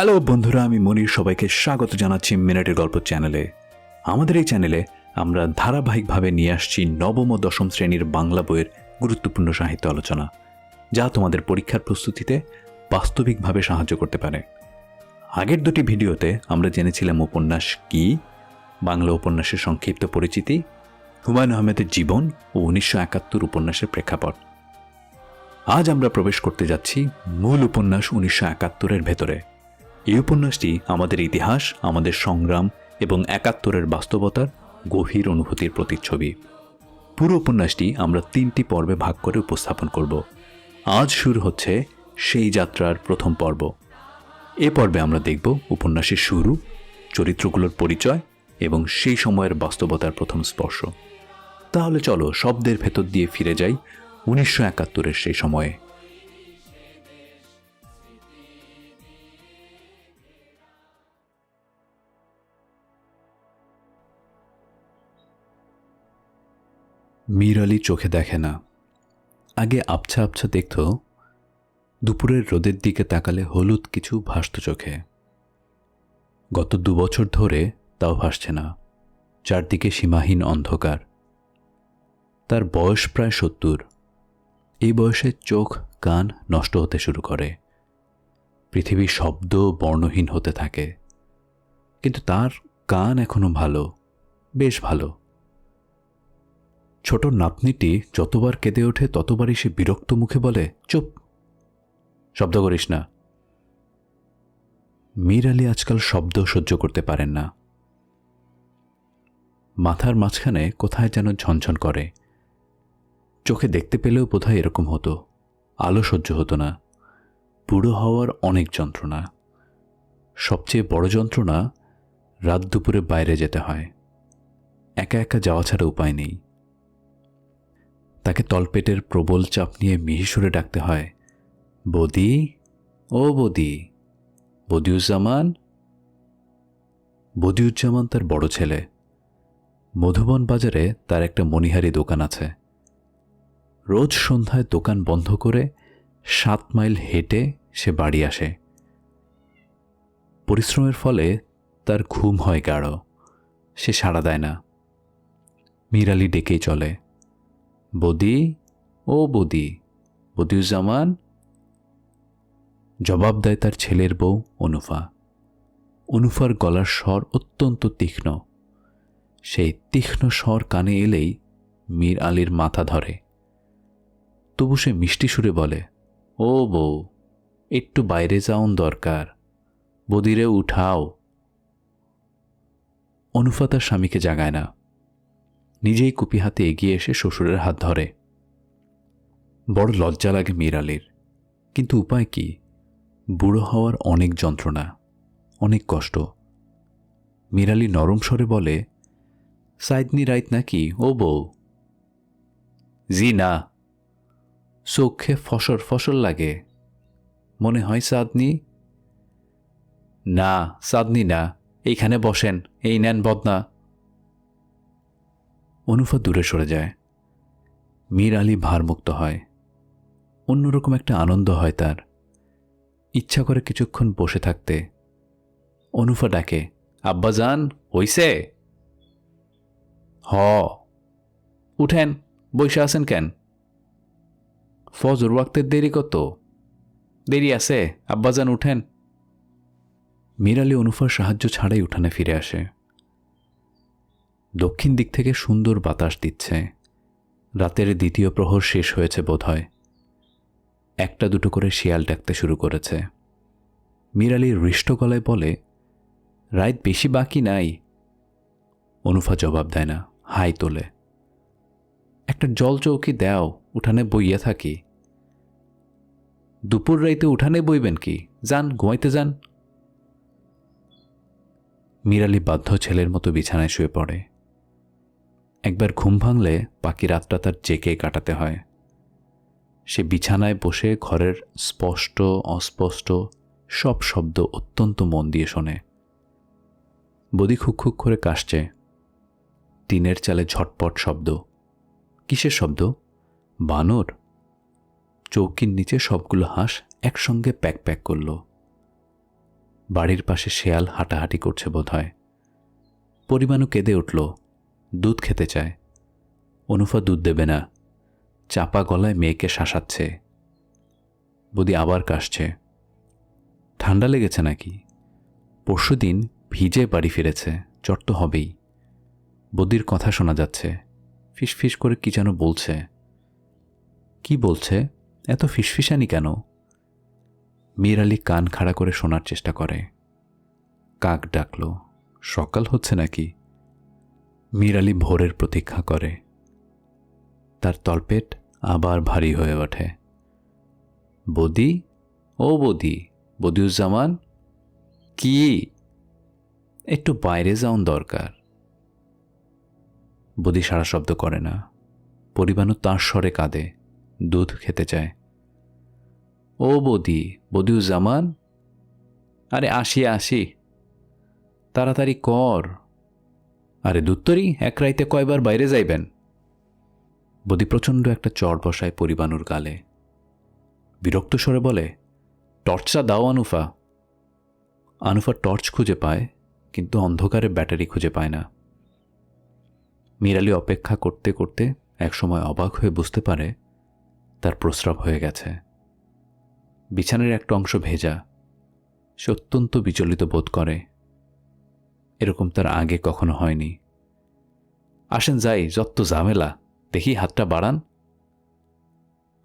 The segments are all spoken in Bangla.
হ্যালো বন্ধুরা, আমি মনির। সবাইকে স্বাগত জানাচ্ছি মিনিটের গল্প চ্যানেলে। আমাদের এই চ্যানেলে আমরা ধারাবাহিকভাবে নিয়ে আসছি নবম ও দশম শ্রেণীর বাংলা বইয়ের গুরুত্বপূর্ণ সাহিত্য আলোচনা, যা তোমাদের পরীক্ষার প্রস্তুতিতে বাস্তবিকভাবে সাহায্য করতে পারে। আগের দুটি ভিডিওতে আমরা জেনেছিলাম উপন্যাস কি, বাংলা উপন্যাসের সংক্ষিপ্ত পরিচিতি, হুমায়ুন আহমেদের জীবন ও 1971 উপন্যাসের প্রেক্ষাপট। আজ আমরা প্রবেশ করতে যাচ্ছি মূল উপন্যাস 1971-এর ভেতরে। এই উপন্যাসটি আমাদের ইতিহাস, আমাদের সংগ্রাম এবং 71-এর বাস্তবতার গভীর অনুভূতির প্রতিচ্ছবি। পুরো উপন্যাসটি আমরা 3টি পর্বে ভাগ করে উপস্থাপন করব। আজ শুরু হচ্ছে সেই যাত্রার প্রথম পর্ব। এ পর্বে আমরা দেখব উপন্যাসের শুরু, চরিত্রগুলোর পরিচয় এবং সেই সময়ের বাস্তবতার প্রথম স্পর্শ। তাহলে চলো শব্দের ভেতর দিয়ে ফিরে যাই 1971-এর সেই সময়ে। মীর আলী চোখে দেখে না। আগে আবছা আবছা দেখত, দুপুরের রোদের দিকে তাকালে হলুদ কিছু ভাসত চোখে। গত 2 বছর ধরে তাও ভাসছে না। চারদিকে সীমাহীন অন্ধকার। তার বয়স প্রায় 70। এই বয়সে চোখ কান নষ্ট হতে শুরু করে। পৃথিবীর শব্দ বর্ণহীন হতে থাকে, কিন্তু তার কান এখনো ভালো, বেশ ভালো। ছোট নাতনিটি যতবার কেঁদে ওঠে ততবারই সে বিরক্ত মুখে বলে, চুপ, শব্দ করিস না। মীর আলী আজকাল শব্দ সহ্য করতে পারেন না। মাথার মাঝখানে কোথায় যেন ঝনঝন করে। চোখে দেখতে পেলেও বোধহয় এরকম হতো। আলো সহ্য হতো না। বুড়ো হওয়ার অনেক যন্ত্রণা। সবচেয়ে বড় যন্ত্রণা, রাত দুপুরে বাইরে যেতে হয়। একা একা যাওয়া ছাড়া উপায় নেই। তাকে তলপেটের প্রবল চাপ নিয়ে মিহিসুরে ডাকতে হয়, বদি, ও বদি, বদিউজ্জামান। বদিউজ্জামান তার বড় ছেলে। মধুবন বাজারে তার একটা মণিহারি দোকান আছে। রোজ সন্ধ্যায় দোকান বন্ধ করে 7 মাইল হেঁটে সে বাড়ি আসে। পরিশ্রমের ফলে তার ঘুম হয় গাঢ়। সে সাড়া দেয় না। মীর আলী ডেকেই চলে, বদি, ও বদি, বদিউজ্জামান। জবাব দেয় তার ছেলের বউ অনুফা। অনুফার গলার স্বর অত্যন্ত তীক্ষ্ণ। সেই তীক্ষ্ণ স্বর কানে এলেই মীর আলীর মাথা ধরে। তবু সে মিষ্টি সুরে বলে, ও বউ, একটু বাইরে যাওন দরকার, বদিরে উঠাও। অনুফা তার স্বামীকে জাগায় না। নিজেই কুপি হাতে এগিয়ে এসে শ্বশুরের হাত ধরে। বড় লজ্জা লাগে মীর আলীর, কিন্তু উপায় কি? বুড়ো হওয়ার অনেক যন্ত্রণা, অনেক কষ্ট। মীর আলী নরম স্বরে বলে, সাইদনি রাইত নাকি ও বউ? জি না। চোখে ফসর ফসর লাগে, মনে হয় চাঁদনি। না, চাঁদনি না, এইখানে বসেন, এই নেন বদনা। অনুফা দূরে সরে যায়। মীর আলী ভারমুক্ত হয়। অন্যরকম একটা আনন্দ হয় তার। ইচ্ছা করে কিছুক্ষণ বসে থাকতে। অনুফা ডাকে, আব্বাজান, হইছে? হ। উঠেন, বইসা আছেন কেন? ফজর ওয়াক্তের দেরি কত? দেরি আছে, আব্বাজান উঠেন। মীর আলী অনুফার সাহায্য ছাড়াই উঠানে ফিরে আসে। দক্ষিণ দিক থেকে সুন্দর বাতাস দিচ্ছে। রাতের 2য় প্রহর শেষ হয়েছে বোধহয়। 1-2 করে শিয়াল ডাকতে শুরু করেছে। মীর আলী হৃষ্ট গলায় বলে, রাত বেশি বাকি নাই। অনুফা জবাব দেয় না, হাই তোলে। একটা জল চৌকি দাও, উঠানে বইয়া থাকি। দুপুর রাইতে উঠানে বইবেন কি? যান, ঘুমাইতে যান। মীর আলী বাধ্য ছেলের মতো বিছানায় শুয়ে পড়ে। একবার ঘুম ভাঙলে বাকি রাতটা তার জেগে কাটাতে হয়। সে বিছানায় বসে ঘরের স্পষ্ট অস্পষ্ট সব শব্দ অত্যন্ত মন দিয়ে শোনে। বদি খুক করে কাশছে। টিনের চালে ঝটপট শব্দ। কিসের শব্দ? বানর। চৌকির নিচে সবগুলো হাঁস একসঙ্গে প্যাক প্যাক করল। বাড়ির পাশে শেয়াল হাঁটাহাঁটি করছে বোধহয়। পরিমাণও কেঁদে উঠল, দুধ খেতে চায়। অনুফা দুধ দেবে না, চাপা গলায় মেয়েকে শাসাচ্ছে। বদি আবার কাশছে। ঠান্ডা লেগেছে নাকি? পরশুদিন ভিজে বাড়ি ফিরেছে, জ্বর তো হবেই। বদির কথা শোনা যাচ্ছে, ফিসফিস করে কি যেন বলছে। কি বলছে? এত ফিসফিসানি কেন? মীর আলী কান খাড়া করে শোনার চেষ্টা করে। কাক ডাকল, সকাল হচ্ছে নাকি? মীর আলী ভোরের প্রতীক্ষা করে। তার তলপেট আবার ভারী হয়ে ওঠে। বদি, ও বদি, বদিউজ্জামান। কি? একটু বাইরে যাওন দরকার। বদি সারা শব্দ করে না। পরিবাণু তার স্বরে কাঁদে, দুধ খেতে চায়। ও বদি, বদিউজ্জামান। আরে আসি আসি, তাড়াতাড়ি কর। আরে দুত্তরি, এক রাইতে কয়বার বাইরে যাইবেন? বদি প্রচণ্ড একটা চড় বসায় পরিবাণুর গালে। বিরক্ত স্বরে বলে, টর্চটা দাও আনুফা। আনুফা টর্চ খুঁজে পায়, কিন্তু অন্ধকারে ব্যাটারি খুঁজে পায় না। মীর আলী অপেক্ষা করতে করতে একসময় অবাক হয়ে বুঝতে পারে তার প্রস্রাব হয়ে গেছে। বিছানার একটা অংশ ভেজা। সে অত্যন্ত বিচলিত বোধ করে। এরকম তার আগে কখনো হয়নি। আসেন যাই, যত ঝামেলা, দেখি হাতটা বাড়ান।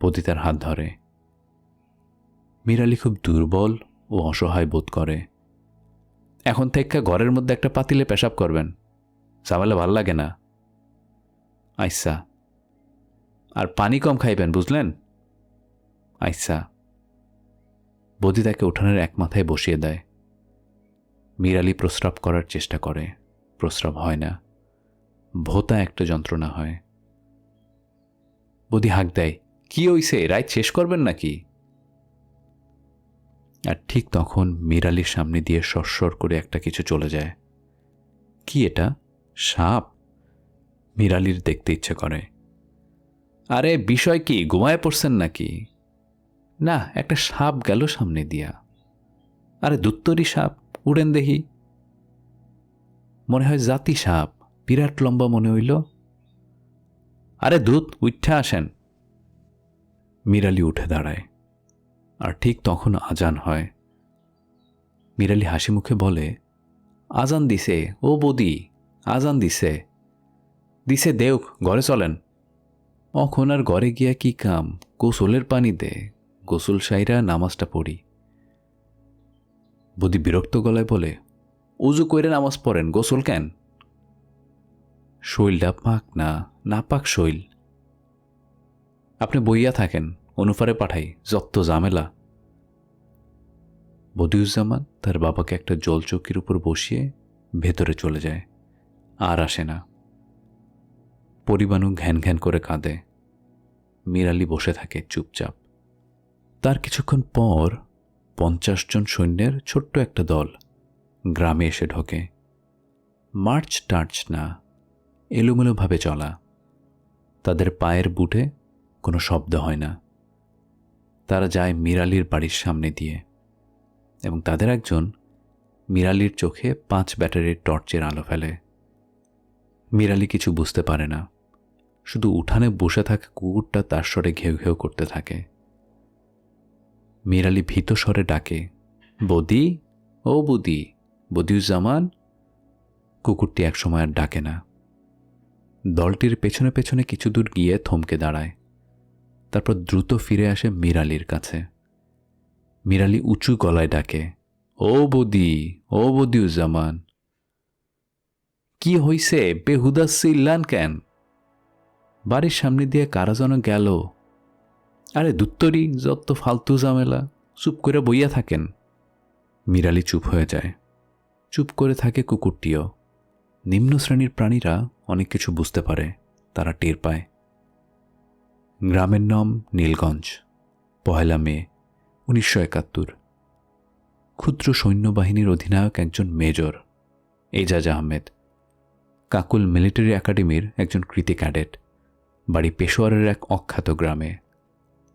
বদি তার হাত ধরে। মীর আলী খুব দুর্বল ও অসহায় বোধ করে। এখন থেকে ঘরের মধ্যে একটা পাতিলে পেশাব করবেন, ঝামেলা ভাল লাগে না। আইসা, আর পানি কম খাইবেন, বুঝলেন? আইসা। বদি তাকে উঠানের এক মাথায় বসিয়ে দেয়। মীর আলী প্রস্রাব করার চেষ্টা করে, প্রস্রাব হয় না। ভোঁতা একটা যন্ত্রণা হয়। বদি হাঁক দেয়, কি হইছে, রাত শেষ করবেন নাকি? আর ঠিক তখন মীর আলীর সামনে দিয়ে সরসর করে একটা কিছু চলে যায়। কি এটা? সাপ? মীর আলীর দেখতে ইচ্ছে করে। আরে বিষয় কি, ঘুমায় পড়ছেন নাকি? না, একটা সাপ গেল সামনে দিয়া। আরে দুত্তরি সাপ, উড়েন দেখি। মনে হয় জাতি সাপ, বিরাট লম্বা মনে হইল। আরে দুধ, উঠা আসেন। মীর আলী উঠে দাঁড়ায়। আর ঠিক তখন আজান হয়। মীর আলী হাসি মুখে বলে, আজান দিছে ও বদি, আজান দিছে। দিছে দেউক, ঘরে চলেন। অখন আর ঘরে গিয়া কি কাম, গোসলের পানি দে, গোসল সাইরা নামাজটা পড়ি। বদি বিরক্ত গলায় বলে, উজু কইরে নামাজ পড়েন, গোসল কেন? শৈলটা পাক না, না পাক শৈল। আপনি বইয়া থাকেন, অনুফারে পাঠাই, যত ঝামেলা। বদিউজ্জামান তার বাবাকে একটা জলচৌকির উপর বসিয়ে ভেতরে চলে যায়, আর আসে না। পরিবাণু ঘ্যান ঘ্যান করে কাঁদে। মীর আলী বসে থাকে চুপচাপ। তার কিছুক্ষণ পর 50 জন সৈন্যের ছোট্ট একটা দল গ্রামে এসে ঢোকে। মার্চ টার্চ না, এলোমেলোভাবে চলা। তাদের পায়ের বুটে কোনো শব্দ হয় না। তারা যায় মীর আলীর বাড়ির সামনে দিয়ে, এবং তাদের একজন মীর আলীর চোখে 5 ব্যাটারির টর্চের আলো ফেলে। মীর আলী কিছু বুঝতে পারে না, শুধু উঠানে বসে থাকা কুকুরটা তার স্বরে ঘেউ ঘেউ করতে থাকে। মীর আলী ভীত স্বরে ডাকে, বদি, ও বদি, বদিউজ্জামান। কুকুরটি একসময় আর ডাকে না। দলটির পেছনে পেছনে কিছু দূর গিয়ে থমকে দাঁড়ায়। তারপর দ্রুত ফিরে আসে মীর আলীর কাছে। মীর আলী উঁচু গলায় ডাকে, ও বদি, ও বদিউজ্জামান। কি হইছে, বেহুদা চিল্লান কেন? বাড়ির সামনে দিয়ে কারা যেন গেল। আরে দুত্তরি, যত ফালতু ঝামেলা, চুপ করে বইয়া থাকেন। মীর আলী চুপ হয়ে যায়। চুপ করে থাকে কুকুরটিও। নিম্ন শ্রেণীর প্রাণীরা অনেক কিছু বুঝতে পারে, তারা টের পায়। গ্রামের নাম নীলগঞ্জ। 1 মে 1971। ক্ষুদ্র সৈন্যবাহিনীর অধিনায়ক একজন মেজর, এজাজ আহমেদ। কাকুল মিলিটারি একাডেমির একজন কৃতি ক্যাডেট। বাড়ি পেশোয়ারের এক অখ্যাত গ্রামে।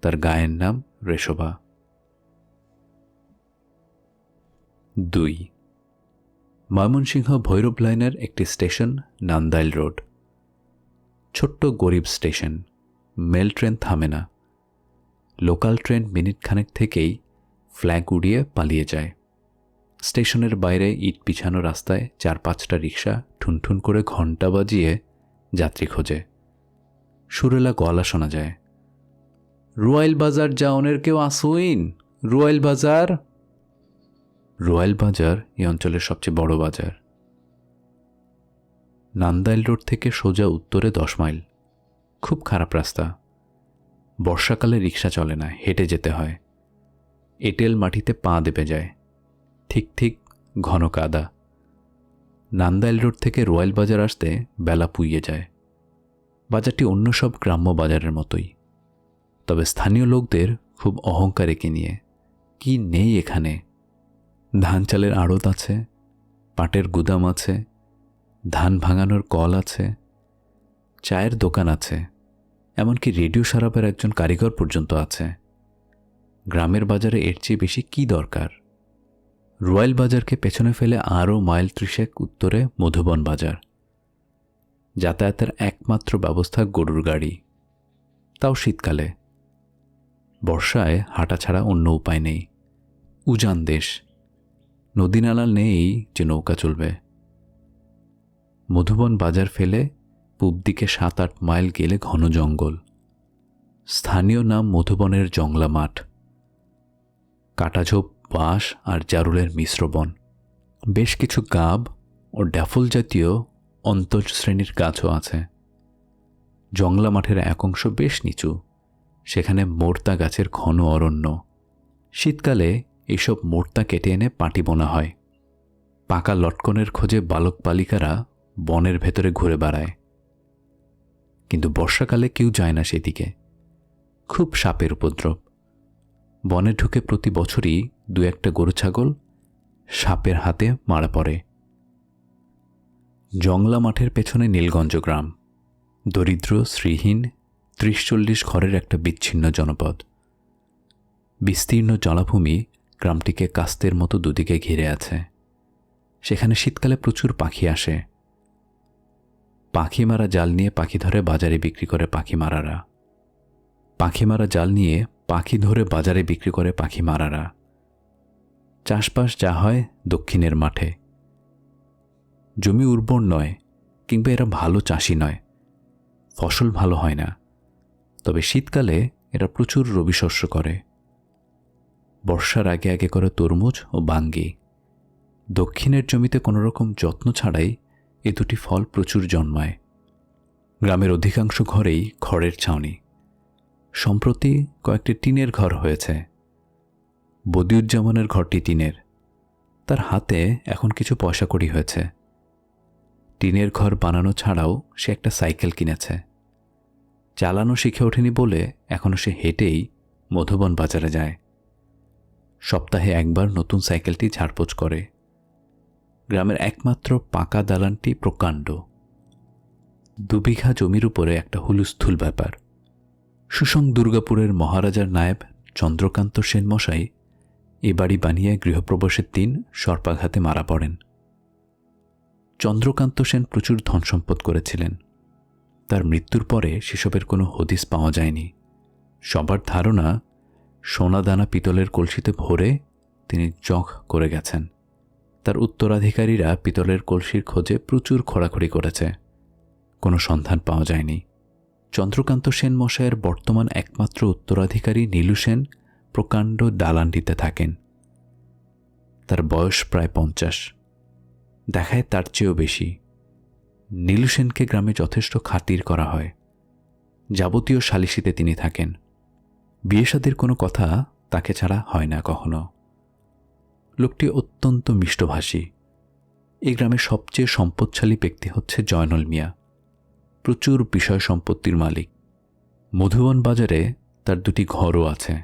তার গায়ের নাম রেশোভা। 2 ময়মনসিংহ ভৈরব লাইনের একটি স্টেশন নান্দাইল রোড। ছোট্ট গরিব স্টেশন, মেল ট্রেন থামে না। লোকাল ট্রেন মিনিট খানেক থেকেই ফ্ল্যাগ উড়িয়ে পালিয়ে যায়। স্টেশনের বাইরে ইট বিছানো রাস্তায় 4-5টা রিক্সা ঠুনঠুন করে ঘণ্টা বাজিয়ে যাত্রী খোঁজে। সুরেলা গলা শোনা যায়, রুয়াইল বাজার যাওনের কেউ আসুইন, রুয়াইল বাজার। রুয়াইল বাজার এই অঞ্চলের সবচেয়ে বড় বাজার। নান্দাইল রোড থেকে সোজা উত্তরে 10 মাইল। খুব খারাপ রাস্তা। বর্ষাকালে রিক্সা চলে না, হেঁটে যেতে হয়। এঁটেল মাটিতে পা দেবে যায়। ঠিক ঘন কাদা। নান্দাইল রোড থেকে রুয়াইল বাজার আসতে বেলা পুইয়ে যায়। বাজারটি অন্য সব গ্রাম্য বাজারের মতোই, তবে স্থানীয় লোকদের খুব অহংকার একে নিয়ে। কি নেই এখানে? ধান চালের আড়ত আছে, পাটের গুদাম আছে, ধান ভাঙানোর কল আছে, চায়ের দোকান আছে, এমনকি রেডিও সারাপের একজন কারিগর পর্যন্ত আছে। গ্রামের বাজারে এর চেয়ে বেশি কি দরকার? রুয়াইল বাজারকে পেছনে ফেলে আরও মাইল 30 উত্তরে মধুবন বাজার। যাতায়াতের একমাত্র ব্যবস্থা গরুর গাড়ি, তাও শীতকালে। বর্ষায় হাঁটা ছাড়া অন্য উপায় নেই। উজান দেশ, নদীনালা নেই যে নৌকা চলবে। মধুবন বাজার ফেলে পূব দিকে 7-8 মাইল গেলে ঘন জঙ্গল। স্থানীয় নাম মধুবনের জংলা মাঠ। কাটাঝোপ, বাঁশ আর জারুলের মিশ্র বন। বেশ কিছু গাব ও ড্যাফল জাতীয় অন্তজ শ্রেণীর গাছও আছে। জংলা মাঠের এক অংশ বেশ নিচু, সেখানে মোর্তা গাছের ঘন অরণ্য। শীতকালে এইসব মোর্তা কেটে এনে পাটি বোনা হয়। পাকা লটকনের খোঁজে বালক বালিকারা বনের ভেতরে ঘুরে বেড়ায়। কিন্তু বর্ষাকালে কেউ যায় না সেদিকে। খুব সাপের উপদ্রব। বনে ঢুকে প্রতি বছরই 2-1টা গরু ছাগল সাপের হাতে মারা পড়ে। জংলা মাঠের পেছনে নীলগঞ্জ গ্রাম। দরিদ্র, শ্রীহীন, 30-40 ঘরের একটা বিচ্ছিন্ন জনপদ। বিস্তীর্ণ জলাভূমি গ্রামটিকে কাস্তের মতো দুদিকে ঘিরে আছে। সেখানে শীতকালে প্রচুর পাখি আসে। পাখি মারা জাল নিয়ে পাখি ধরে বাজারে বিক্রি করে পাখি মারারা। পাখি মারা জাল নিয়ে পাখি ধরে বাজারে বিক্রি করে পাখি মারারা। চাষবাস যা হয় দক্ষিণের মাঠে। জমি উর্বর নয়, কিংবা এরা ভালো চাষি নয়। ফসল ভালো হয় না, তবে শীতকালে এরা প্রচুর রবি শস্য করে। বর্ষার আগে আগে করে তরমুজ ও বাঙ্গি। দক্ষিণের জমিতে কোনোরকম যত্ন ছাড়াই এ দুটি ফল প্রচুর জন্মায়। গ্রামের অধিকাংশ ঘরেই খড়ের ছাউনি। সম্প্রতি কয়েকটি টিনের ঘর হয়েছে। বদিউজ্জামানের ঘরটি টিনের। তার হাতে এখন কিছু পয়সা কড়ি হয়েছে। টিনের ঘর বানানো ছাড়াও সে একটা সাইকেল কিনেছে। চালানো শিখে ওঠেনি বলে এখনও সে হেঁটেই মধুবন বাজারে যায়। সপ্তাহে একবার নতুন সাইকেলটি ঝাড়পোছ করে। গ্রামের একমাত্র পাকা দালানটি প্রকাণ্ড। 2 বিঘা জমির উপরে একটা হুলুস্থুল ব্যাপার। সুসং দুর্গাপুরের মহারাজার নায়েব চন্দ্রকান্ত সেন মশাই এ বাড়ি বানিয়ে গৃহপ্রবেশের দিন সর্পাঘাতে মারা পড়েন। চন্দ্রকান্ত সেন প্রচুর ধনসম্পদ করেছিলেন। তার মৃত্যুর পরে সেসবের কোনো হদিস পাওয়া যায়নি। সবার ধারণা সোনাদানা পিতলের কলসিতে ভরে তিনি জখ করে গেছেন। তার উত্তরাধিকারীরা পিতলের কলসির খোঁজে প্রচুর খোঁড়াখড়ি করেছে, কোনো সন্ধান পাওয়া যায়নি। চন্দ্রকান্ত সেন মশায়ের বর্তমান একমাত্র উত্তরাধিকারী নীলু সেন প্রকাণ্ড দালানটিতে থাকেন। তার বয়স প্রায় 50, দেখায় তার চেয়েও বেশি। নীলু সেনকে গ্রামে যথেষ্ট খাতির করা হয়। যাবতীয় সালিশিতে তিনি থাকেন। বিয়ে শাদীর কোনো কথা তাকে ছাড়া হয় না কখনো। লোকটি অত্যন্ত মিষ্টভাষী। এই গ্রামের সবচেয়ে সম্পদশালী ব্যক্তি হচ্ছে জয়নল মিয়া। প্রচুর বিষয় সম্পত্তির মালিক। মধুবন বাজারে তার 2টি ঘরও আছে।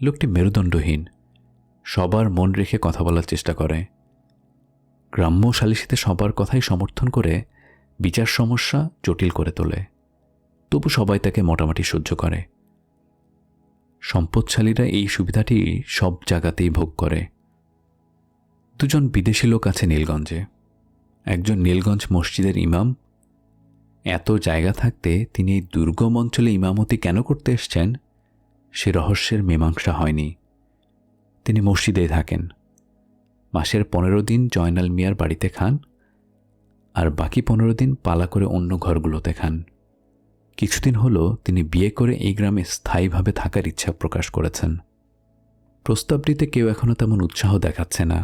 লোকটি মেরুদণ্ডহীন, সবার মন রেখে কথা বলার চেষ্টা করে। গ্রাম্য সালিশিতে সবার কথাই সমর্থন করে বিচার সমস্যা জটিল করে তোলে। তবু সবাই তাকে মোটামুটি সহ্য করে। সম্পদশালীরা এই সুবিধাটি সব জায়গাতেই ভোগ করে। দুজন বিদেশি লোক আছে নীলগঞ্জে। একজন নীলগঞ্জ মসজিদের ইমাম। এত জায়গা থাকতে তিনি এই দুর্গম অঞ্চলে ইমামতি কেন করতে এসছেন সে রহস্যের মীমাংসা হয়নি। তিনি মসজিদেই থাকেন। মাসের 15 দিন জয়নাল মিয়ার বাড়িতে খান, আর বাকি 15 দিন পালা করে অন্য ঘরগুলোতে খান। কিছুদিন হলো তিনি বিয়ে করে এই গ্রামে স্থায়ীভাবে থাকার ইচ্ছা প্রকাশ করেছেন। প্রস্তাবটিতে কেউ এখনো তেমন উৎসাহ দেখাচ্ছে না।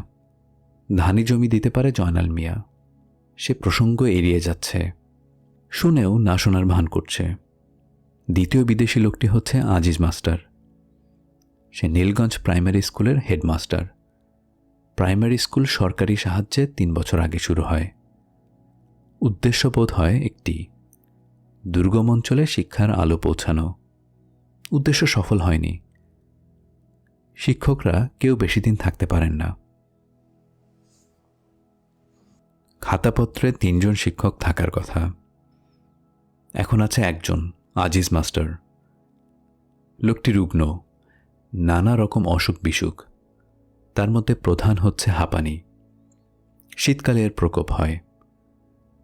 ধানি জমি দিতে পারে জয়নাল মিয়া, সে প্রসঙ্গ এড়িয়ে যাচ্ছে। শুনেও না শোনার ভান করছে। দ্বিতীয় বিদেশি লোকটি হচ্ছে আজিজ মাস্টার। সে নীলগঞ্জ প্রাইমারি স্কুলের হেডমাস্টার। প্রাইমারি স্কুল সরকারি সাহায্যে 3 বছর আগে শুরু হয়। উদ্দেশ্য বোধ হয় একটি, দুর্গম অঞ্চলে শিক্ষার আলো পৌঁছানো। উদ্দেশ্য সফল হয়নি। শিক্ষকরা কেউ বেশি দিন থাকতে পারেন না। খাতাপত্রে 3 জন শিক্ষক থাকার কথা, এখন আছে একজন, আজিজ মাস্টার। লোকটি রুগ্ন, নানা রকম অসুখ বিসুখ, তার মধ্যে প্রধান হচ্ছে হাঁপানি। শীতকালে এর প্রকোপ হয়,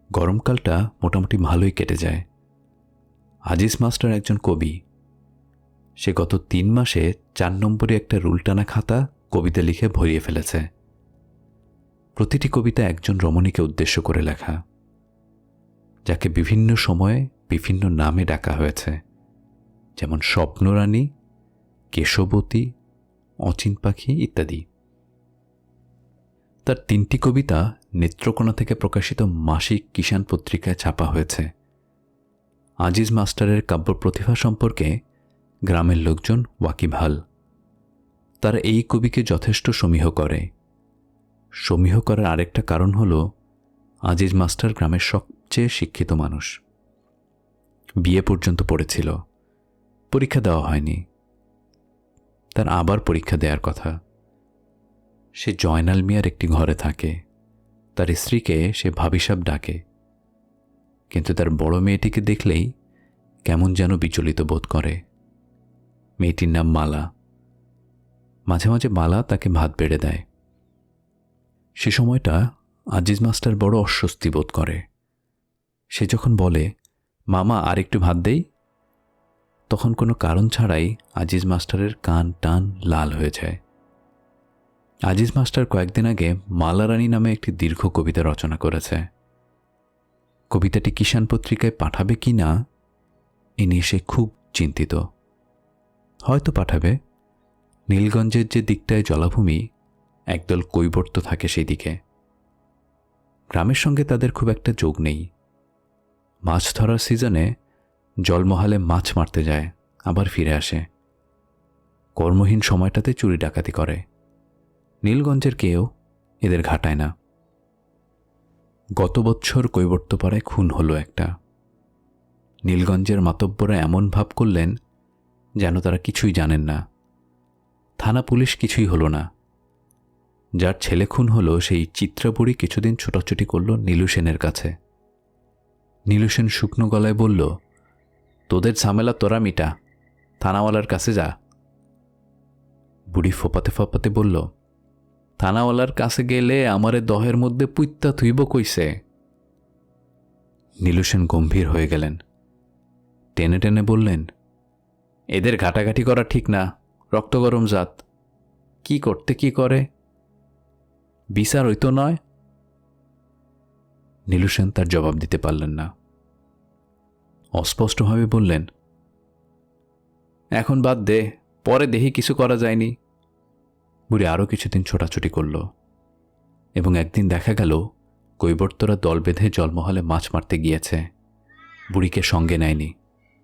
গরমকালটা মোটামুটি ভালোই কেটে যায়। আজিজ মাস্টার একজন কবি। সে গত 3 মাসে 4 নম্বরে একটা রুলটানা খাতা কবিতা লিখে ভরিয়ে ফেলেছে। প্রতিটি কবিতা একজন রমণীকে উদ্দেশ্য করে লেখা, যাকে বিভিন্ন সময়ে বিভিন্ন নামে ডাকা হয়েছে, যেমন স্বপ্নরানী, কেশবতী, অচিন পাখি ইত্যাদি। তার 3টি কবিতা নেত্রকোনা থেকে প্রকাশিত মাসিক কিষাণ পত্রিকায় ছাপা হয়েছে। আজিজ মাস্টারের কাব্য প্রতিভা সম্পর্কে গ্রামের লোকজন ওয়াকিবহাল। তারা এই কবিকে যথেষ্ট সমীহ করে। সমীহ করার আরেকটা কারণ হল আজিজ মাস্টার গ্রামের সবচেয়ে শিক্ষিত মানুষ। বিয়ে পর্যন্ত পড়েছিল, পরীক্ষা দেওয়া হয়নি। তার আবার পরীক্ষা দেওয়ার কথা। সে জয়নাল মিয়ার একটি ঘরে থাকে। তার স্ত্রীকে সে ভাবিসাব ডাকে, কিন্তু তার বড় মেয়েটিকে দেখলেই কেমন যেন বিচলিত বোধ করে। মেয়েটির নাম মালা। মাঝে মাঝে মালা তাকে ভাত বেড়ে দেয়। সে সময়টা আজিজ মাস্টার বড় অস্বস্তি বোধ করে। সে যখন বলে, মামা আর একটু ভাত দেই, তখন কোনো কারণ ছাড়াই আজিজ মাস্টারের কান টান লাল হয়ে যায়। আজিজ মাস্টার কয়েকদিন আগে মালা রানী নামে একটি দীর্ঘ কবিতা রচনা করেছে। কবিতাটি কিষাণ পত্রিকায় পাঠাবে কি না এ নিয়ে সে খুব চিন্তিত। হয়তো পাঠাবে। নীলগঞ্জের যে দিকটায় জলাভূমি, একদল কৈবর্ত থাকে সেই দিকে। গ্রামের সঙ্গে তাদের খুব একটা যোগ নেই। মাছ ধরার সিজনে জলমহালে মাছ মারতে যায়, আবার ফিরে আসে। কর্মহীন সময়টাতে চুরি ডাকাতি করে। নীলগঞ্জের কেউ এদের ঘাটায় না। গত বছর কৈবর্তপাড়ায় খুন হলো একটা। নীলগঞ্জের মাতব্বরা এমন ভাব করলেন যেন তারা কিছুই জানেন না। থানা পুলিশ কিছুই হলো না। যার ছেলে খুন হলো সেই চিত্রাপুরী কিছুদিন ছোটাছুটি করল নীলু সেনের কাছে। নীলু সেন শুকনো গলায় বলল, তোদের ঝামেলা তোরা মিটা, থানাওয়ালার কাছে যা। বুড়ি ফোপাতে ফোপাতে বলল, থানাওয়ালার কাছে গেলে আমারে দহের মধ্যে পুইত্তা থুইব কইছে। নীলু সেন গম্ভীর হয়ে গেলেন। টেনে টেনে বললেন, এদের ঘাটাঘাটি করা ঠিক না, রক্ত গরম জাত। কি করতে কি করে, বিচার হইতো নয়। নীলু সেন তার জবাব দিতে পারলেন না। অস্পষ্টভাবে বললেন, এখন বাদ দে, পরে দেখি কিছু করা যায়নি। বুড়ি আরও কিছুদিন ছোটাছুটি করল, এবং একদিন দেখা গেল কৈবর্তরা দল বেঁধে জলমহলে মাছ মারতে গিয়েছে। বুড়িকে সঙ্গে নেয়নি।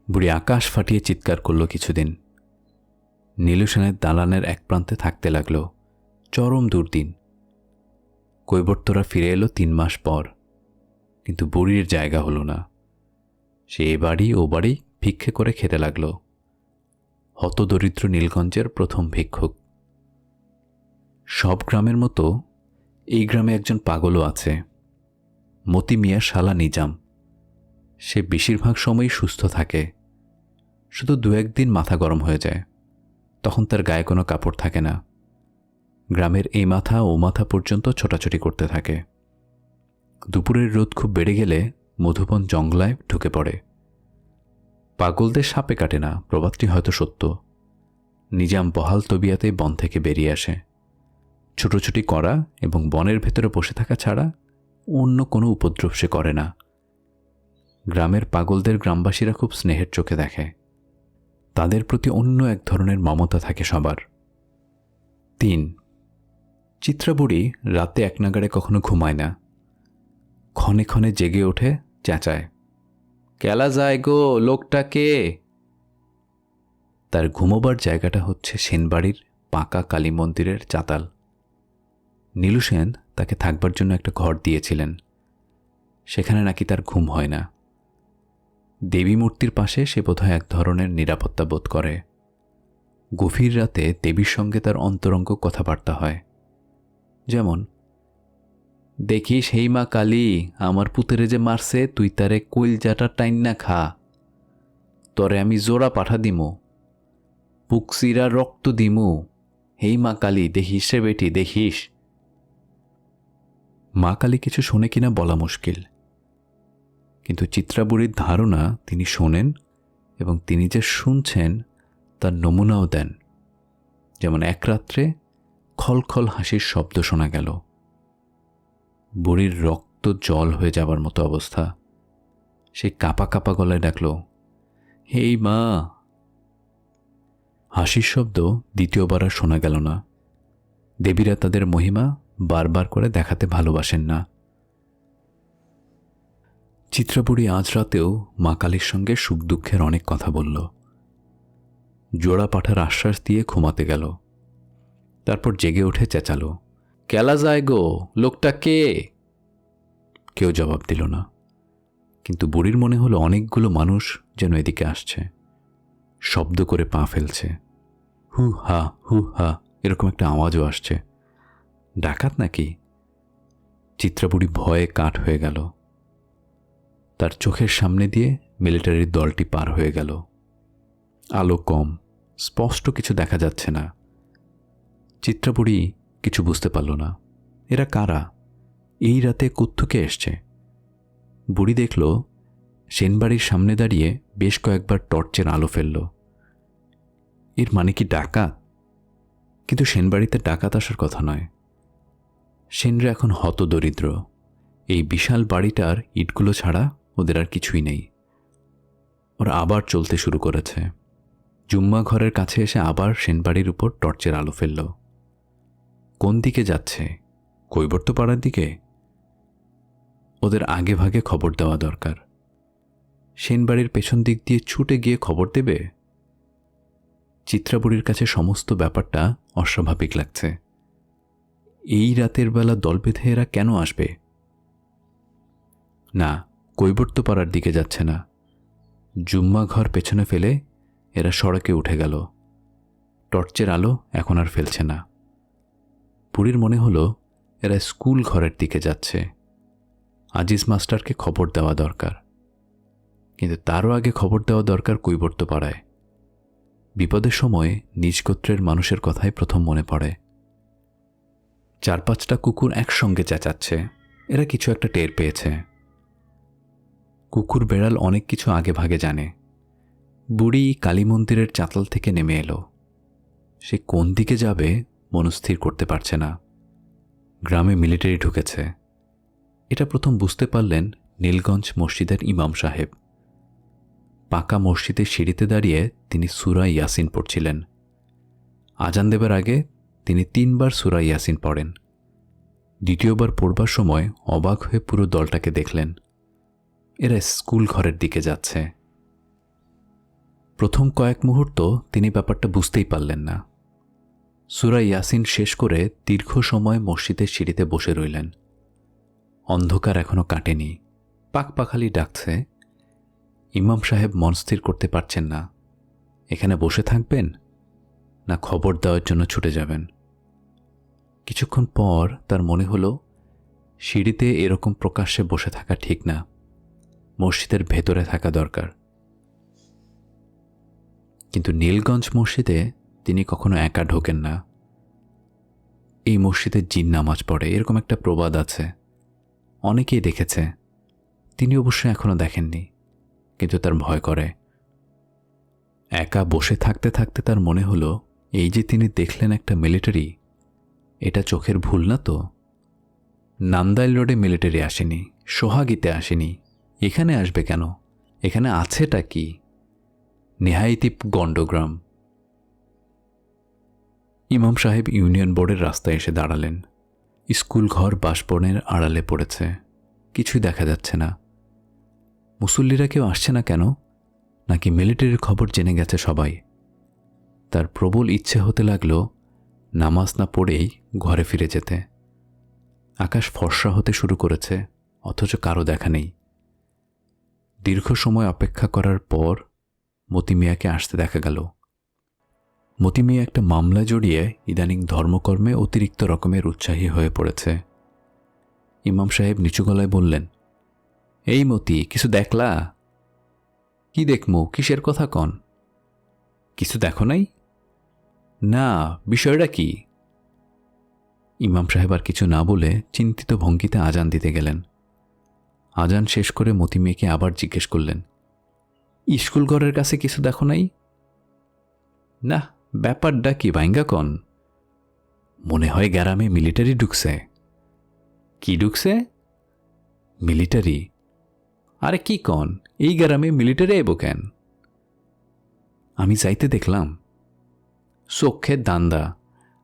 বুড়ি আকাশ ফাটিয়ে চিৎকার করল কিছুদিন। নীলু সেনের দালানের এক প্রান্তে থাকতে লাগল। চরম দুর্দিন। কৈবর্তরা ফিরে এলো 3 মাস পর, কিন্তু বুড়ির জায়গা হলো না। সে এ বাড়ি ও বাড়ি ভিক্ষে করে খেতে লাগল। হতদরিদ্র নীলগঞ্জের প্রথম ভিক্ষুক। সব গ্রামের মতো এই গ্রামে একজন পাগলও আছে, মতি মিয়া শালা নিজাম। সে বেশিরভাগ সময়ই সুস্থ থাকে, শুধু 2-1 দিন মাথা গরম হয়ে যায়, তখন তার গায়ে কোনো কাপড় থাকে না। গ্রামের এই মাথা ও মাথা পর্যন্ত ছোটাছুটি করতে থাকে। দুপুরের রোদ খুব বেড়ে গেলে মধুবন জঙ্গলায় ঢুকে পড়ে। পাগলদের সাপে কাটে না, প্রবাদটি হয়তো সত্য। নিজাম বহাল তবিয়াতে বন থেকে বেরিয়ে আসে। ছুটোছুটি করা এবং বনের ভেতরে বসে থাকা ছাড়া অন্য কোনো উপদ্রব সে করে না। গ্রামের পাগলদের গ্রামবাসীরা খুব স্নেহের চোখে দেখে। তাদের প্রতি অন্য এক ধরনের মমতা থাকে সবার। 3. চিত্রাবুড়ি রাতে এক নাগাড়ে কখনো ঘুমায় না। ক্ষণে ক্ষণে জেগে ওঠে, চেঁচায়, কেলা যায় গো, লোকটা কে? তার ঘুমোবার জায়গাটা হচ্ছে সেনবাড়ির পাকা কালী মন্দিরের চাতাল। নীলু সেন তাকে থাকবার জন্য একটা ঘর দিয়েছিলেন। সেখানে নাকি তার ঘুম হয় না। দেবী মূর্তির পাশে সে বোধহয় এক ধরনের নিরাপত্তা বোধ করে। গভীর রাতে দেবীর সঙ্গে তার অন্তরঙ্গ কথাবার্তা হয়। যেমন, দেখিস হেই মা কালী, আমার পুতেরে যে মারছে, তুই তারে কইলজাটা টাইন না খা। তরে আমি জোড়া পাঠা দিমু, পুকসিরা রক্ত দিমু। হেই মা কালী, দেখিস রে বেটি, দেখিস। মা কালী কিছু শোনে কিনা বলা মুশকিল, কিন্তু চিত্রাবুড়ির ধারণা তিনি শোনেন এবং তিনি যে শুনছেন তার নমুনাও দেন। যেমন এক রাত্রে খলখল হাসির শব্দ শোনা গেল। বুড়ির রক্ত জল হয়ে যাবার মতো অবস্থা। সে কাঁপা কাঁপা গলায় ডাকল, হেই মা। হাসির শব্দ দ্বিতীয়বার আর শোনা গেল না। দেবীরা তাদের মহিমা বারবার করে দেখাতে ভালোবাসেন না। চিত্রাবুড়ি আজ রাতেও মা কালীর সঙ্গে সুখ দুঃখের অনেক কথা বলল। জোড়া পাঠার আশ্বাস দিয়ে ঘুমাতে গেল। তারপর জেগে উঠে চেঁচালো, কেলা যায় গো, লোকটা কে? কেউ জবাব দিল না, কিন্তু বুড়ির মনে হলো অনেকগুলো মানুষ যেন এদিকে আসছে, শব্দ করে পা ফেলছে। হু হা এরকম একটা আওয়াজও আসছে। ডাকাত নাকি? চিত্রাবুড়ি ভয়ে কাঠ হয়ে গেল। তার চোখের সামনে দিয়ে মিলিটারির দলটি পার হয়ে গেল। আলো কম, স্পষ্ট কিছু দেখা যাচ্ছে না। চিত্রাবুড়ি কিছু বুঝতে পারল না। এরা কারা? এই রাতে কোত্থেকে এসছে? বুড়ি দেখল সেনবাড়ির সামনে দাঁড়িয়ে বেশ কয়েকবার টর্চের আলো ফেলল। এর মানে কি ডাকাত? কিন্তু সেনবাড়িতে ডাকাত আসার কথা নয়। সেনরা এখন হতদরিদ্র। এই বিশাল বাড়িটার ইটগুলো ছাড়া ওদের আর কিছুই নেই। ওরা আবার চলতে শুরু করেছে। জুম্মা ঘরের কাছে এসে আবার সেনবাড়ির উপর টর্চের আলো ফেলল। কোন দিকে যাচ্ছে? কৈবর্তপাড়ার দিকে? ওদের আগে ভাগে খবর দেওয়া দরকার। সেনবাড়ির পেছন দিক দিয়ে ছুটে গিয়ে খবর দেবে? চিত্রাবুড়ির কাছে সমস্ত ব্যাপারটা অস্বাভাবিক লাগছে। এই রাতের বেলা দল বেঁধে এরা কেন আসবে? না, কৈবর্তপাড়ার দিকে যাচ্ছে না। জুম্মা ঘর পেছনে ফেলে এরা সড়কে উঠে গেল। টর্চের আলো এখন আর ফেলছে না। বুড়ির মনে হলো এরা স্কুল ঘরের দিকে যাচ্ছে। আজিজ মাস্টারকে খবর দেওয়া দরকার, কিন্তু তারও আগে খবর দেওয়া দরকার কৈবর্তপাড়ায়। বিপদের সময় নিজ গোত্রের মানুষের কথাই প্রথম মনে পড়ে। 4-5টা কুকুর একসঙ্গে চেঁচাচ্ছে। এরা কিছু একটা টের পেয়েছে। কুকুর বেড়াল অনেক কিছু আগে ভাগে জানে। বুড়ি কালী মন্দিরের চাতাল থেকে নেমে এলো। সে কোন দিকে যাবে মনস্থির করতে পারছে না। গ্রামে মিলিটারি ঢুকেছে। এটা প্রথম বুঝতে পারলেন নীলগঞ্জ মসজিদের ইমাম সাহেব। পাকা মসজিদের সিঁড়িতে দাঁড়িয়ে তিনি সূরা ইয়াসিন পড়ছিলেন। আজান দেবার আগে তিনি 3 বার সূরা ইয়াসিন পড়েন। দ্বিতীয়বার পড়বার সময় অবাক হয়ে পুরো দলটাকে দেখলেন। এরা স্কুল ঘরের দিকে যাচ্ছে। প্রথম কয়েক মুহূর্ত তিনি ব্যাপারটা বুঝতেই পারলেন না। সূরা ইয়াসিন শেষ করে দীর্ঘ সময় মসজিদের সিঁড়িতে বসে রইলেন। অন্ধকার এখনো কাটেনি। পাকপাখালি ডাকছে। ইমাম সাহেব মন স্থির করতে পারছেন না। এখানে বসে থাকবেন না খবর দেওয়ার জন্য ছুটে যাবেন? কিছুক্ষণ পর তার মনে হলো সিঁড়িতে এরকম প্রকাশ্যে বসে থাকা ঠিক না। মসজিদের ভেতরে থাকা দরকার। কিন্তু নীলগঞ্জ মসজিদে তিনি কখনো একা ঢোকেন না। এই মসজিদে জিন নামাজ পড়ে, এরকম একটা প্রবাদ আছে। অনেকেই দেখেছে, তিনি অবশ্য এখনও দেখেননি, কিন্তু তার ভয় করে। একা বসে থাকতে থাকতে তার মনে হলো, এই যে তিনি দেখলেন একটা মিলিটারি, এটা চোখের ভুল না তো? নান্দাইল রোডে মিলিটারি আসেনি, সোহাগীতে আসেনি, এখানে আসবে কেন? এখানে আছেটা কি? নেহাইতি গণ্ডগ্রাম। ইমাম সাহেব ইউনিয়ন বোর্ডের রাস্তায় এসে দাঁড়ালেন। স্কুল ঘর বাঁশবনের আড়ালে পড়েছে, কিছুই দেখা যাচ্ছে না। মুসল্লিরা কেউ আসছে না কেন? নাকি মিলিটারির খবর জেনে গেছে সবাই? তার প্রবল ইচ্ছে হতে লাগলো নামাজ না পড়েই ঘরে ফিরে যেতে। আকাশ ফর্সা হতে শুরু করেছে, অথচ কারো দেখা নেই। দীর্ঘ সময় অপেক্ষা করার পর মতি মিয়াকে আসতে দেখা গেল। মতি মিয়া একটা মামলা জড়িয়ে ইদানিং ধর্মকর্মে অতিরিক্ত রকমের উৎসাহী হয়ে পড়েছে। ইমাম সাহেব নিচু গলায় বললেন, এই মতি, কিছু দেখলা? কি দেখমু, কিসের কথা কন? কিছু দেখো নাই? না, বিষয়টা কি? ইমাম সাহেব আর কিছু না বলে চিন্তিত ভঙ্গিতে আজান দিতে গেলেন। আজান শেষ করে মতি মেয়েকে আবার জিজ্ঞেস করলেন, স্কুল ঘরের কাছে কিছু দেখো নাই? না, ব্যাপারটা কি ভাইঙ্গা কন? মনে হয় গ্রামে মিলিটারি ঢুকছে। কি ঢুকছে? মিলিটারি। আরে কি কন, এই গ্রামে মিলিটারি আইব কেন? আমি যাইতে দেখলাম। চোখের দান্দা,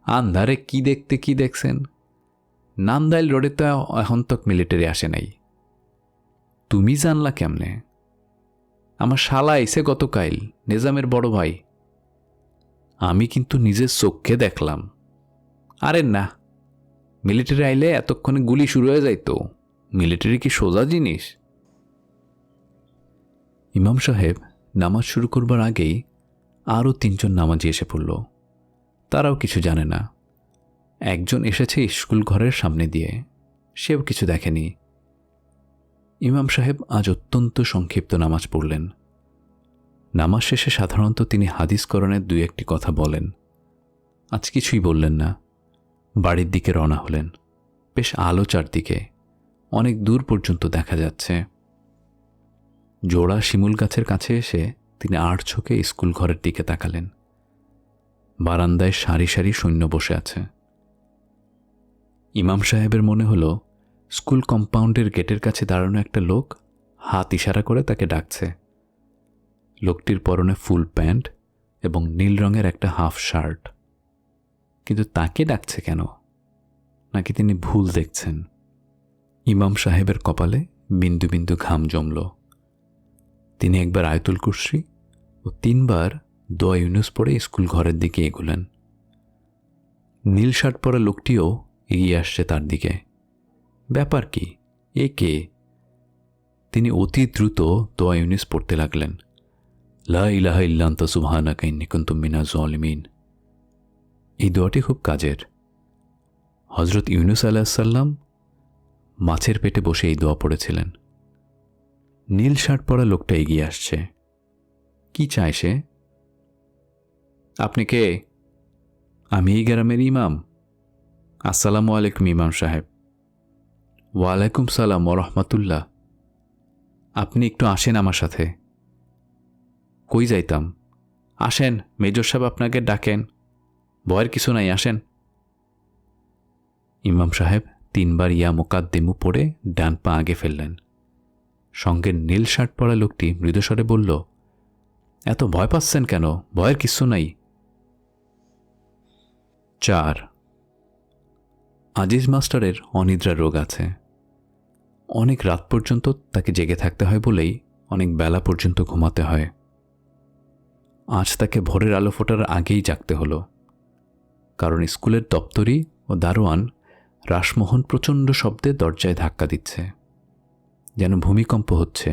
আন্ধারে কি দেখতে কি দেখছেন? নান্দাইল রোডে তো এখন তক মিলিটারি আসে নাই। তুমি জানলা কেমনে? আমার শালা আইছে গতকাল, নিজামের বড় ভাই। আমি কিন্তু নিজের চোখে দেখলাম। আরে না, মিলিটারি আইলে এতক্ষণে গুলি শুরু হয়ে যাইতো। মিলিটারি কি সোজা জিনিস? ইমাম সাহেব নামাজ শুরু করবার আগেই আরও 3 জন নামাজি এসে পড়ল। তারাও কিছু জানে না। একজন এসেছে স্কুল ঘরের সামনে দিয়ে, সেও কিছু দেখেনি। ইমাম সাহেব আজ অত্যন্ত সংক্ষিপ্ত নামাজ পড়লেন। নামাজ শেষে সাধারণত তিনি হাদিসকরণের 2-1টি কথা বলেন। আজ কিছুই বললেন না। বাড়ির দিকে রওনা হলেন। বেশ আলো চারদিকে, অনেক দূর পর্যন্ত দেখা যাচ্ছে। জোড়া শিমুল গাছের কাছে এসে তিনি আর চোখে স্কুল ঘরের দিকে তাকালেন। বারান্দায় সারি সারি সৈন্য বসে আছে। ইমাম সাহেবের মনে হলো স্কুল কম্পাউন্ডের গেটের কাছে দাঁড়ানো একটা লোক হাত ইশারা করে তাকে ডাকছে। লোকটির পরনে ফুল প্যান্ট এবং নীল রঙের একটা হাফ শার্ট। কিন্তু তাকে ডাকছে কেন? নাকি তিনি ভুল দেখছেন? ইমাম সাহেবের কপালে বিন্দু বিন্দু ঘাম জমল। তিনি একবার আয়াতুল কুরসি ও 3 বার দোয়া ইউনুস পড়ে স্কুল ঘরের দিকে এগোলেন। নীল শার্ট পরা লোকটিও এগিয়ে আসছে তার দিকে। ব্যাপার কি? এ কে? তিনি অতি দ্রুত দোয়া ইউনুস পড়তে লাগলেন। লা ইলাহা ইল্লা আনতা সুবহানাকা ইন্নী কুনতু মিনাজ জালিমিন। এই দোয়াটি খুব কাজের। হযরত ইউনুস আলাইহিস সালাম মাছের পেটে বসে এই দোয়া পড়েছিলেন। নীল শার্ট পরা লোকটা এগিয়ে আসছে। কি চায় সে? আপনি কে? আমি এই গ্রামের ইমাম। আসসালামু আলাইকুম ইমাম সাহেব। ওয়ালাইকুম সালাম ওয়া রাহমাতুল্লাহ। আপনি একটু আসেন আমার সাথে। কই যাইতাম? আসেন, মেজর সাহেব আপনাকে ডাকেন। ভয়ের কিছু নাই, আসেন। ইমাম সাহেব 3 বার ইয়া মুকাদ্দিমু পড়ে ডান পা আগে ফেললেন। সঙ্গে নীল শার্ট পরা লোকটি মৃদুস্বরে বলল, এত ভয় পাচ্ছেন কেন? ভয়ের কিছু নাই। 4 আজিজ মাস্টারের অনিদ্রা রোগ আছে। অনেক রাত পর্যন্ত তাকে জেগে থাকতে হয় বলেই অনেক বেলা পর্যন্ত ঘুমাতে হয়। আজ তাকে ভোরের আলো ফোটার আগেই জাগতে হলো, কারণ স্কুলের দপ্তরি ও দারোয়ান রাসমোহন প্রচণ্ড শব্দে দরজায় ধাক্কা দিচ্ছে, যেন ভূমিকম্প হচ্ছে।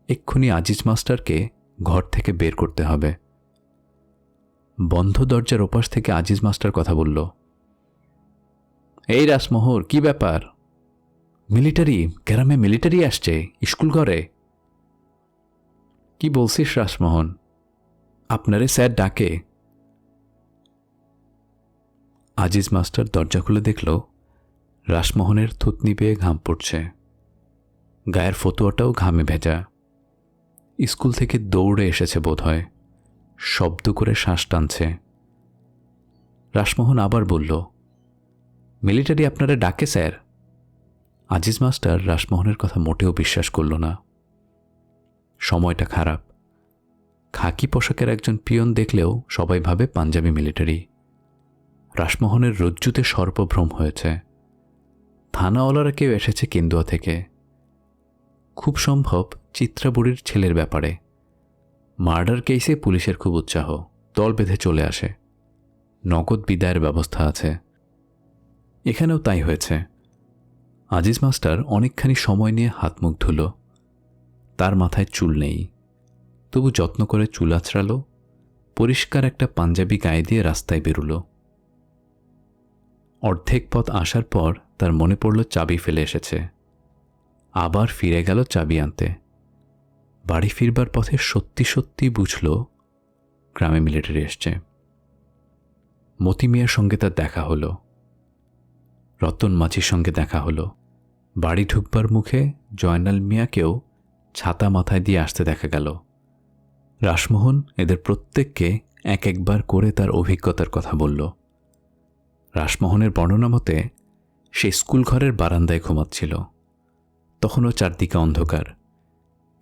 এক্ষুনি আজিজ মাস্টারকে ঘর থেকে বের করতে হবে। বন্ধ দরজার ওপাশ থেকে আজিজ মাস্টার কথা বলল, এই রাসমোহর, কি ব্যাপার? মিলিটারি, গ্রামে মিলিটারি আসছে স্কুল ঘরে। কি বলছিস রাসমোহন? আপনারে স্যার ডাকে। আজিজ মাস্টার দরজা খুলে দেখল রাসমোহনের থুতনি বেয়ে ঘাম পড়ছে, গায়ের ফতুয়াটাও ঘামে ভেজা। স্কুল থেকে দৌড়ে এসেছে বোধহয়, শব্দ করে শ্বাস টানছে। রাসমোহন আবার বলল, মিলিটারি আপনারা ডাকে স্যার? আজিজ মাস্টার রাসমোহনের কথা মোটেও বিশ্বাস করল না। সময়টা খারাপ। খাকি পোশাকের একজন পিয়ন দেখলেও সবাই ভাবে পাঞ্জাবি মিলিটারি। রাসমোহনের রজ্জুতে সর্পভ্রম হয়েছে। থানাওয়ালারা কেউ এসেছে কেন্দুয়া থেকে, খুব সম্ভব চিত্রাবুড়ির ছেলের ব্যাপারে। মার্ডার কেসে পুলিশের খুব উৎসাহ, দল বেঁধে চলে আসে। নগদ বিদায়ের ব্যবস্থা আছে। এখানেও তাই হয়েছে। আজিজ মাস্টার অনেকখানি সময় নিয়ে হাত মুখ ধুল। তার মাথায় চুল নেই, তবু যত্ন করে চুল আঁচড়াল, পরিষ্কার একটা পাঞ্জাবি গায়ে দিয়ে রাস্তায় বেরুল। অর্ধেক পথ আসার পর তার মনে পড়ল চাবি ফেলে এসেছে। আবার ফিরে গেল চাবি আনতে। বাড়ি ফিরবার পথে সত্যি সত্যি বুঝল গ্রামে মিলিটারি এসছে। মতি মিয়ার সঙ্গে তার দেখা হলো, রতন মাঝির সঙ্গে দেখা হলো। বাড়ি ঢুকবার মুখে জয়নাল মিয়াকেও ছাতা মাথায় দিয়ে আসতে দেখা গেল। রাসমোহন এদের প্রত্যেককে এক একবার করে তার অভিজ্ঞতার কথা বলল। রাসমোহনের বর্ণনা মতে সে স্কুল ঘরের বারান্দায় ঘুমাচ্ছিল। তখনও চারদিকে অন্ধকার।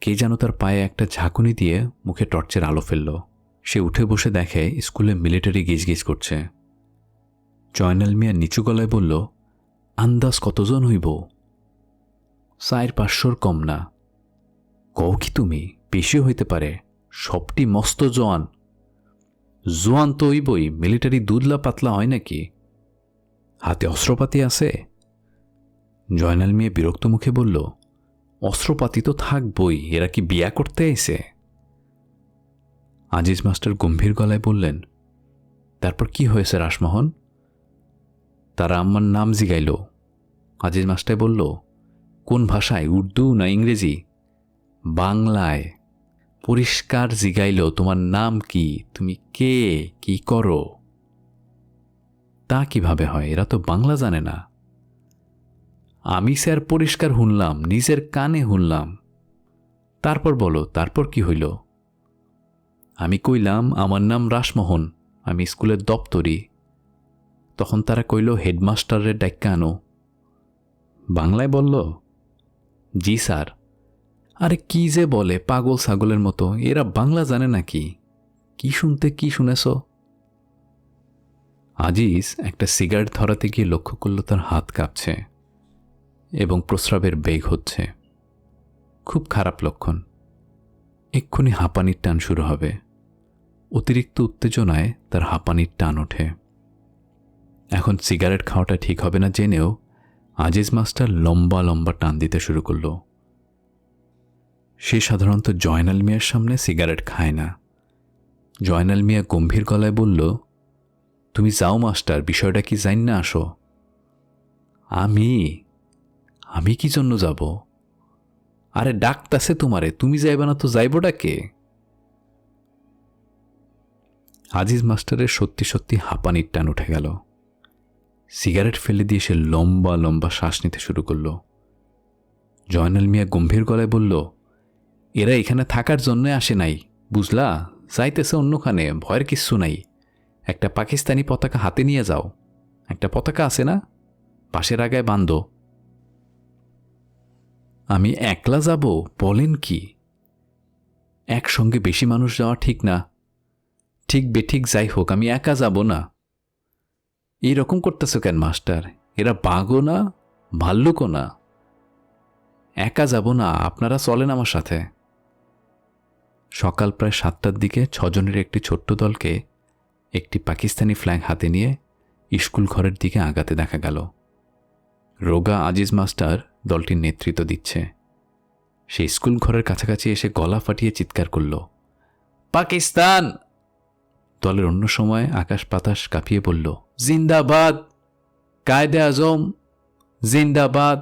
কে যেন তার পায়ে একটা ঝাঁকুনি দিয়ে মুখে টর্চের আলো ফেলল। সে উঠে বসে দেখে স্কুলে মিলিটারি গিজগিজ করছে। জয়নাল মিয়া নিচু গলায় বলল, আন্দাজ কতজন হইব? 400-500 কম না। কও কি তুমি? বেশিও হইতে পারে, সবটি মস্ত জোয়ান। জোয়ান তো হইবই, মিলিটারি দুধলা পাতলা হয় নাকি? হাতে অস্ত্রপাতি আছে? জয়নাল মিয়া বিরক্ত মুখে বলল, অস্ত্রপাতি তো থাকবই, এরা কি বিয়া করতে আইছে? আজিজ মাস্টার গম্ভীর গলায় বললেন, তারপর কি হয়েছে রাসমোহন? তারা আম্মার নাম জিগাইল। আজিজ মাস্টার বলল, কোন ভাষায়, উর্দু না ইংরেজি? বাংলায়। পরিষ্কার জিগাইল, তোমার নাম কি, তুমি কে, কি করো? তা কিভাবে হয়, এরা তো বাংলা জানে না। আমি স্যার পরিষ্কার শুনলাম, নিজের কানে শুনলাম। তারপর বলো, তারপর কি হইল? আমি কইলাম আমার নাম রাসমোহন, আমি স্কুলের দপ্তরি। তখন তারা কইল হেডমাস্টারের ডাক্কা আনো। বাংলায় বলল? জি স্যার। আরে কি যে বলে, পাগল ছাগলের মতো, এরা বাংলা জানে নাকি? কি শুনতে কি শুনেছ? আজিজ একটা সিগারেট ধরাতে গিয়ে লক্ষ্য করল তার হাত কাঁপছে এবং প্রস্রাবের বেগ হচ্ছে। খুব খারাপ লক্ষণ। এক্ষুনি হাঁপানির টান শুরু হবে। অতিরিক্ত উত্তেজনায় তার হাঁপানির টান ওঠে। এখন সিগারেট খাওয়াটা ঠিক হবে না জেনেও আজিজ মাস্টার লম্বা লম্বা টান দিতে শুরু করল। সে সাধারণত জয়নাল মিয়ার সামনে সিগারেট খায় না। জয়নাল মিয়া গম্ভীর গলায় বলল, তুমি যাও মাস্টার, বিষয়টা কি জান না আসো। আমি কি জন্য যাব? আরে ডাকতাছে তোমারে, তুমি যাইবা না তো যাইবটা কে? আজিজ মাস্টারের সত্যি সত্যি হাঁপানির টান উঠে গেল। সিগারেট ফেলে দিয়ে সে লম্বা লম্বা শ্বাস নিতে শুরু করল। জয়নাল মিয়া গম্ভীর গলায় বলল, এরা এখানে থাকার জন্য আসে নাই, বুঝলা? যাইতেছে অন্যখানে, ভয়ের কিচ্ছু নাই। একটা পাকিস্তানি পতাকা হাতে নিয়ে যাও। একটা পতাকা আছে না, পাশের আগায় বাঁধো। আমি একলা যাব? বলেন কি? একসঙ্গে বেশি মানুষ যাওয়া ঠিক না। ঠিক বেঠিক যাই হোক, আমি একা যাব না। এইরকম করতেছো কেন মাস্টার? এরা বাঘও না, ভাল্লুকও না। একা যাব না, আপনারা চলেন আমার সাথে। সকাল প্রায় 7টার দিকে 6 জনের একটি ছোট্ট দলকে একটি পাকিস্তানি ফ্ল্যাগ হাতে নিয়ে স্কুল ঘরের দিকে আগাতে দেখা গেল। রোগা আজিজ মাস্টার দলটির নেতৃত্ব দিচ্ছে। সে স্কুল ঘরের কাছাকাছি এসে গলা ফাটিয়ে চিৎকার করল, পাকিস্তান! দলের অন্য সময় আকাশ বাতাস কাঁপিয়ে বলল, জিন্দাবাদ! কায়েদে আজম জিন্দাবাদ!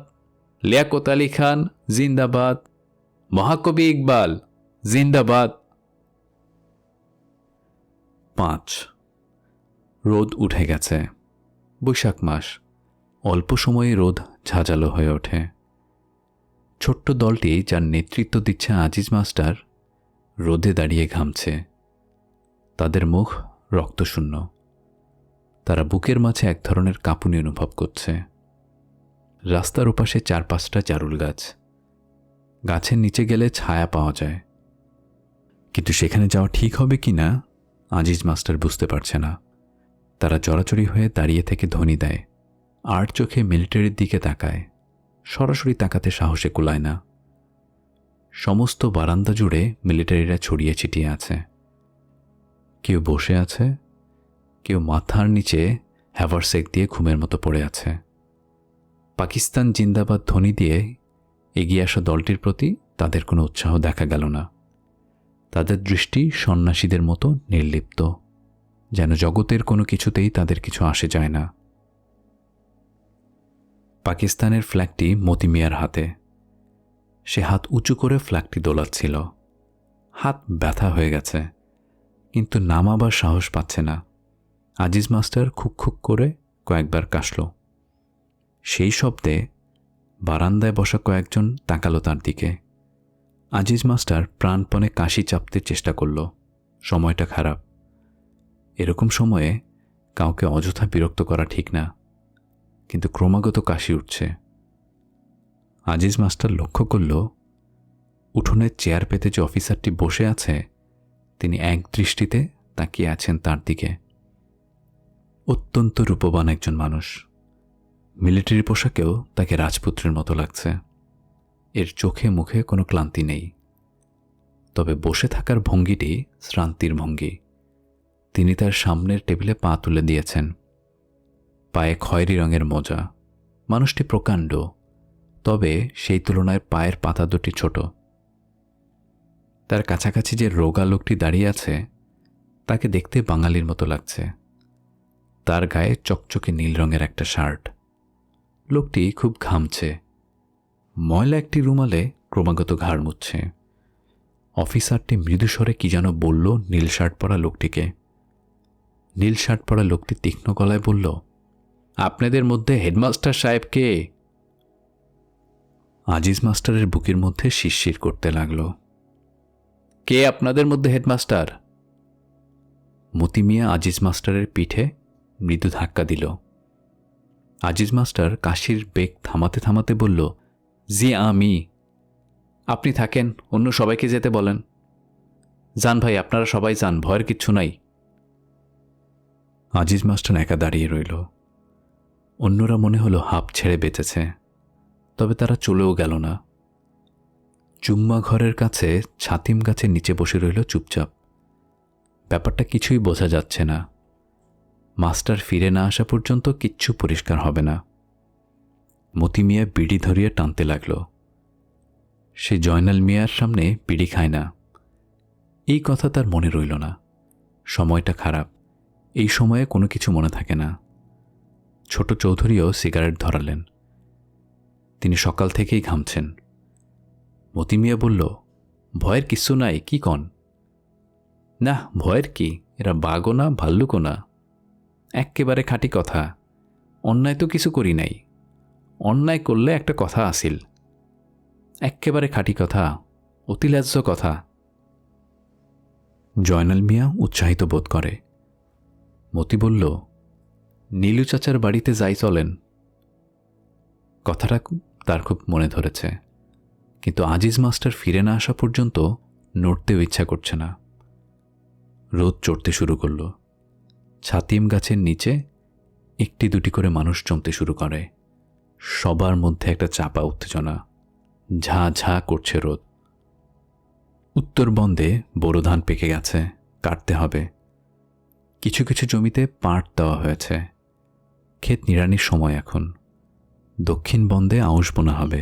লিয়াকত আলী খান জিন্দাবাদ! মহাকবি ইকবাল জিন্দাবাদ! 5 রোদ উঠে গেছে। বৈশাখ মাস, অল্প সময়ে রোদ ঝাঁঝালো হয়ে ওঠে। ছোট্ট দলটি, যার নেতৃত্ব দিচ্ছে আজিজ মাস্টার, রোদে দাঁড়িয়ে ঘামছে। তাদের মুখ রক্তশূন্য। তারা বুকের মাঝে এক ধরনের কাঁপুনি অনুভব করছে। রাস্তার ওপাশে 4-5টা জারুল গাছ। গাছের নিচে গেলে ছায়া পাওয়া যায়, কিন্তু সেখানে যাওয়া ঠিক হবে কি না আজিজ মাস্টার বুঝতে পারছে না। তারা জড়াচড়ি হয়ে দাঁড়িয়ে থেকে ধ্বনি দেয়, আর চোখে মিলিটারির দিকে তাকায়। সরাসরি তাকাতে সাহসে কুলায় না। সমস্ত বারান্দা জুড়ে মিলিটারিরা ছড়িয়ে ছিটিয়ে আছে। কেউ বসে আছে, কেউ মাথার নিচে হ্যাভারসেক দিয়ে ঘুমের মতো পড়ে আছে। পাকিস্তান জিন্দাবাদ ধ্বনি দিয়ে এগিয়ে আসা দলটির প্রতি তাদের কোনো উৎসাহ দেখা গেল না। তাদের দৃষ্টি সন্ন্যাসীদের মতো নির্লিপ্ত, যেন জগতের কোনো কিছুতেই তাদের কিছু আসে যায় না। পাকিস্তানের ফ্ল্যাগটি মতি মিয়ার হাতে। সে হাত উঁচু করে ফ্ল্যাগটি দোলাচ্ছিল। হাত ব্যথা হয়ে গেছে, কিন্তু নামাবার সাহস পাচ্ছে না। আজিজ মাস্টার খুক খুক করে কয়েকবার কাশল। সেই শব্দে বারান্দায় বসা কয়েকজন তাকালো তার দিকে। আজিজ মাস্টার প্রাণপণে কাশি চাপতে চেষ্টা করল। সময়টা খারাপ। এরকম সময়ে কাউকে অযথা বিরক্ত করা ঠিক না, কিন্তু ক্রমাগত কাশি উঠছে। আজিজ মাস্টার লক্ষ্য করল, উঠোনের চেয়ার পেতে যে অফিসারটি বসে আছে, তিনি এক দৃষ্টিতে তাকিয়ে আছেন তার দিকে। অত্যন্ত রূপবান একজন মানুষ। মিলিটারি পোশাকেও তাকে রাজপুত্রের মতো লাগছে। এর চোখে মুখে কোনো ক্লান্তি নেই, তবে বসে থাকার ভঙ্গিটি শ্রান্তির ভঙ্গি। তিনি তার সামনের টেবিলে পা তুলে দিয়েছেন। পায়ে খয়েরি রঙের মোজা। মানুষটি প্রকাণ্ড, তবে সেই তুলনায় পায়ের পাতা দুটি ছোট। তার কাছাকাছি যে রোগা লোকটি দাঁড়িয়ে আছে, তাকে দেখতে বাঙালির মতো লাগছে। তার গায়ে চকচকে নীল রঙের একটা শার্ট। লোকটি খুব ঘামছে। ময়লা একটি রুমালে ক্রমাগত ঘাড় মুছছে। অফিসারটি মৃদুস্বরে কি যেন বলল নীল শার্ট পরা লোকটিকে। নীল শার্ট পরা লোকটি তীক্ষ্ণ গলায় বলল, আপনাদের মধ্যে হেডমাস্টার সাহেব কে? আজিজ মাস্টারের বুকের মধ্যে শিরশির করতে লাগল। কে আপনাদের মধ্যে হেডমাস্টার? মতি মিয়া আজিজ মাস্টারের পিঠে মৃদু ধাক্কা দিল। আজিজ মাস্টার কাশির বেগ থামাতে থামাতে বলল, জি আমি। আপনি থাকেন, অন্য সবাইকে যেতে বলেন। যান ভাই, আপনারা সবাই যান, ভয়ের কিচ্ছু নাই। আজিজ মাস্টার একা দাঁড়িয়ে রইল। অন্যরা মনে হলো হাঁপ ছেড়ে বেঁচেছে, তবে তারা চলেও গেল না। জুম্মা ঘরের কাছে ছাতিম গাছের নিচে বসে রইল চুপচাপ। ব্যাপারটা কিছুই বোঝা যাচ্ছে না। মাস্টার ফিরে না আসা পর্যন্ত কিচ্ছু পরিষ্কার হবে না। মতি মিয়া বিড়ি ধরিয়ে টানতে লাগল। সে জয়নাল মিয়ার সামনে বিড়ি খায় না। এই কথা তার মনে রইল না। সময়টা খারাপ। এই সময়ে কোনো কিছু মনে থাকে না। ছোট চৌধুরীও সিগারেট ধরালেন। তিনি সকাল থেকেই ঘামছেন। মতি মিয়া বলল, ভয়ের কিচ্ছু নাই, কি কন? না, ভয়ের কি? এরা বাঘও না, ভাল্লুকও না। এক্কেবারে খাঁটি কথা। অন্যায় তো কিছু করি নাই। অন্যায় করলে একটা কথা আসিল। এক্কেবারে খাঁটি কথা, অতিলাজ্য কথা। জয়নাল মিয়া উৎসাহিত বোধ করে। মতি বলল, নীলু চাচার বাড়িতে যাই চলেন। কথাটা তার খুব মনে ধরেছে, কিন্তু আজিজ মাস্টার ফিরে না আসা পর্যন্ত নড়তেও ইচ্ছা করছে না। রোদ চড়তে শুরু করল। ছাতিম গাছের নিচে একটি দুটি করে মানুষ জমতে শুরু করে। সবার মধ্যে একটা চাপা উত্তেজনা। ঝা ঝা করছে রোদ। উত্তরবন্দে বোরো ধান পেকে গেছে, কাটতে হবে। কিছু কিছু জমিতে পাট দেওয়া হয়েছে। ক্ষেত নিড়ানির সময় এখন। দক্ষিণ বন্দে আউশ বোনা হবে,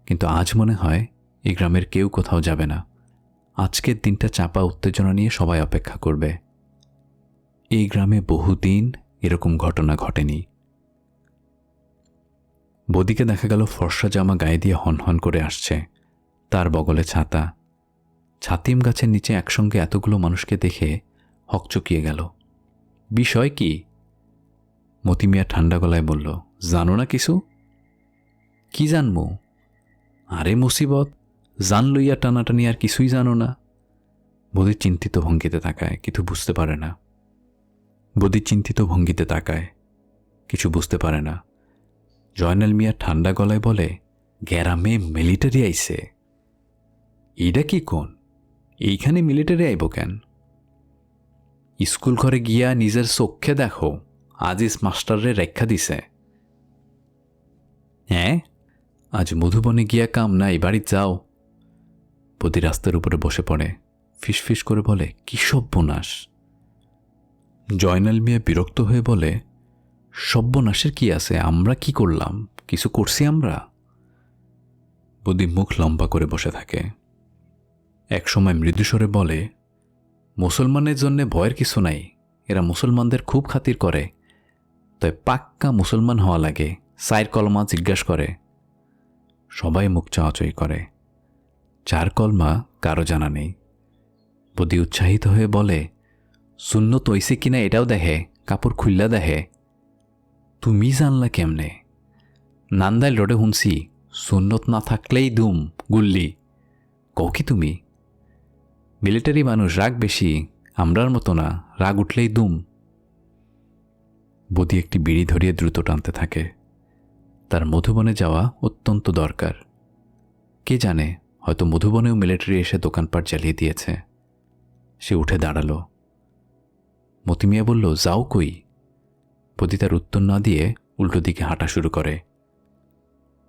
কিন্তু আজ মনে হয় এই গ্রামের কেউ কোথাও যাবে না। আজকের দিনটা চাপা উত্তেজনা নিয়ে সবাই অপেক্ষা করবে। এই গ্রামে বহুদিন এরকম ঘটনা ঘটেনি। বদিকে দেখা গেল ফর্সা জামা গায়ে দিয়ে হনহন করে আসছে, তার বগলে ছাতা। ছাতিম গাছের নিচে একসঙ্গে এতগুলো মানুষকে দেখে হকচকিয়ে গেল। বিষয় কি? মতি মিয়া ঠান্ডা গলায় বলল, জানো না কিছু? কি জানবো? আরে মুসিবত, জান লইয়া টানাটানি আর কিছুই জানো না? বদি চিন্তিত ভঙ্গিতে তাকায়, কিছু বুঝতে পারে না। কিছু বুঝতে পারে না। জয়নাল মিয়া ঠান্ডা গলায় বলে, গ্যারামে মিলিটারি আইছে। এইটা কি কোন? এইখানে মিলিটারি আইব কেন? স্কুল ঘরে গিয়া নিজের চোখে দেখো, আজিজ মাস্টাররে রেখা দিছে। হ্যাঁ, আজ মধুবনে গিয়া কাম নাই, বাড়ি যাও। বদি রাস্তার উপরে বসে পড়ে, ফিসফিস করে বলে, কি সর্বনাশ। জয়নাল মিয়া বিরক্ত হয়ে বলে, সর্বনাশের কি আছে? আমরা কি করলাম? কিছু করছি আমরা? বদি মুখ লম্বা করে বসে থাকে। এক সময় মৃদুস্বরে বলে, মুসলমানের জন্যে ভয়ের কিছু নাই, এরা মুসলমানদের খুব খাতির করে, তাই পাক্কা মুসলমান হওয়া লাগে। সাইর কলমা জিজ্ঞাসা করে। সবাই মুখ চাওয়াচই করে। 4 কলমা কারো জানা নেই। বদি উৎসাহিত হয়ে বলে, সুন্নত হইছে কিনা এটাও দেখে, কাপড় খুললা দেখে। তুমি জানলা কেমনে? নান্দাইল রোডে শুনছি, সুন্নত না থাকলেই দুম গুল্লি। কও কি তুমি? মিলিটারি মানুষ, রাগ বেশি, আমরার মতো না, রাগ উঠলেই দুম। বদি একটি বিড়ি ধরিয়ে দ্রুত টানতে থাকে। তার মধুবনে যাওয়া অত্যন্ত দরকার। কে জানে, হয়তো মধুবনেও মিলিটারি এসে দোকানপাট জ্বালিয়ে দিয়েছে। সে উঠে দাঁড়ালো। মতি মিয়া বলল, যাও কই? বদি তার উত্তর না দিয়ে উল্টো দিকে হাঁটা শুরু করে।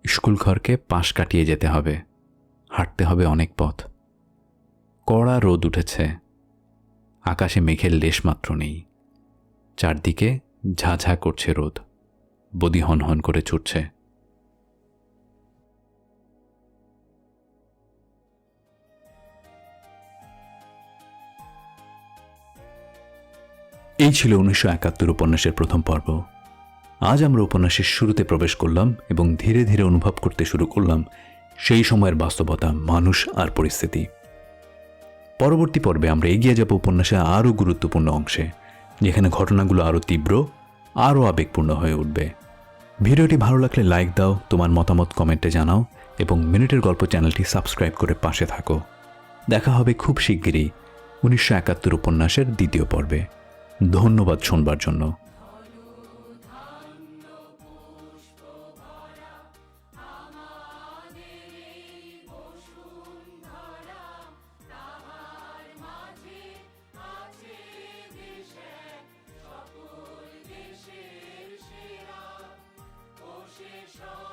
স্কুল ঘরকে পাশ কাটিয়ে যেতে হবে, হাঁটতে হবে অনেক পথ। কড়া রোদ উঠেছে, আকাশে মেঘের লেশমাত্র নেই। চারদিকে ঝাঝা করছে রোদ। বদি হনহন করে ছুটছে। এই ছিল 1971 উপন্যাসের প্রথম পর্ব। আজ আমরা উপন্যাসের শুরুতে প্রবেশ করলাম এবং ধীরে ধীরে অনুভব করতে শুরু করলাম সেই সময়ের বাস্তবতা, মানুষ আর পরিস্থিতি। পরবর্তী পর্বে আমরা এগিয়ে যাব উপন্যাসের আরও গুরুত্বপূর্ণ অংশে, যেখানে ঘটনাগুলো আরও তীব্র, আরও আবেগপূর্ণ হয়ে উঠবে। ভিডিওটি ভালো লাগলে লাইক দাও, তোমার মতামত কমেন্টে জানাও এবং মিনিটের গল্প চ্যানেলটি সাবস্ক্রাইব করে পাশে থাকো। দেখা হবে খুব শিগগিরই 1971 উপন্যাসের দ্বিতীয় পর্বে। ধন্যবাদ শুনবার জন্য। সব